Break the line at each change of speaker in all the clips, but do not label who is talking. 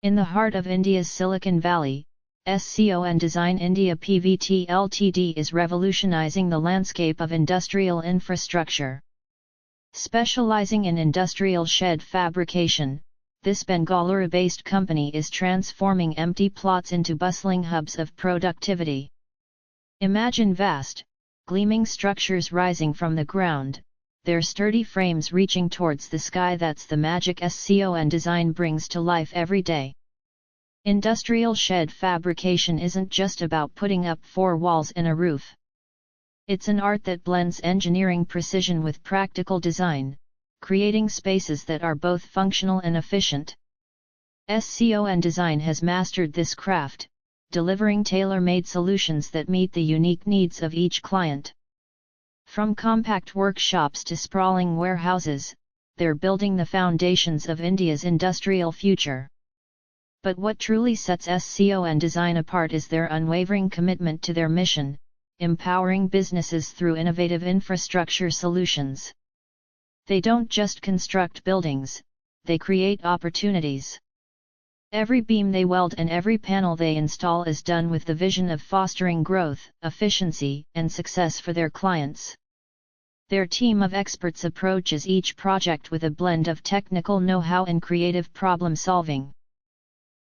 In the heart of India's Silicon Valley, SCON Design India Pvt Ltd is revolutionizing the landscape of industrial infrastructure. Specializing in industrial shed fabrication, this Bangalore-based company is transforming empty plots into bustling hubs of productivity. Imagine vast, gleaming structures rising from the ground, their sturdy frames reaching towards the sky. That's the magic SCON Design brings to life every day. Industrial shed fabrication isn't just about putting up four walls and a roof. It's an art that blends engineering precision with practical design, creating spaces that are both functional and efficient. SCON Design has mastered this craft, delivering tailor-made solutions that meet the unique needs of each client. From compact workshops to sprawling warehouses, they're building the foundations of India's industrial future. But what truly sets SCON Design apart is their unwavering commitment to their mission, empowering businesses through innovative infrastructure solutions. They don't just construct buildings, they create opportunities. Every beam they weld and every panel they install is done with the vision of fostering growth, efficiency, and success for their clients. Their team of experts approaches each project with a blend of technical know-how and creative problem-solving.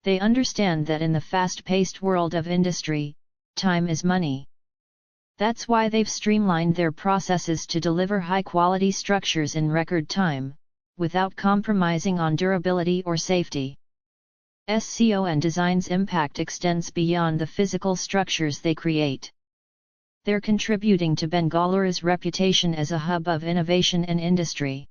They understand that in the fast-paced world of industry, time is money. That's why they've streamlined their processes to deliver high-quality structures in record time, without compromising on durability or safety. SCON Design's impact extends beyond the physical structures they create. They're contributing to Bangalore's reputation as a hub of innovation and industry.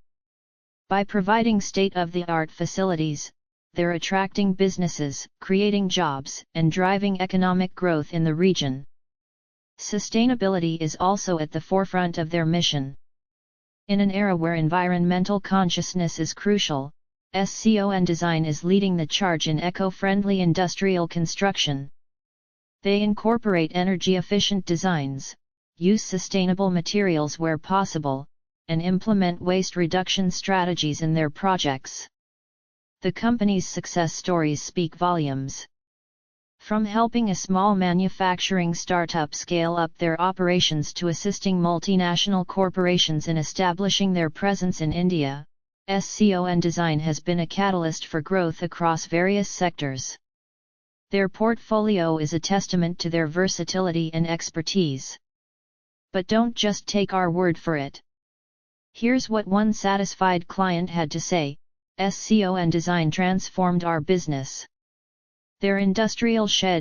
By providing state-of-the-art facilities, they're attracting businesses, creating jobs, and driving economic growth in the region. Sustainability is also at the forefront of their mission. In an era where environmental consciousness is crucial, SCON Design is leading the charge in eco-friendly industrial construction. They incorporate energy-efficient designs, use sustainable materials where possible, and implement waste reduction strategies in their projects. The company's success stories speak volumes. From helping a small manufacturing startup scale up their operations to assisting multinational corporations in establishing their presence in India, SCON Design has been a catalyst for growth across various sectors. Their portfolio is a testament to their versatility and expertise. But don't just take our word for it. Here's what one satisfied client had to say: SCON Design transformed our business. Their industrial shed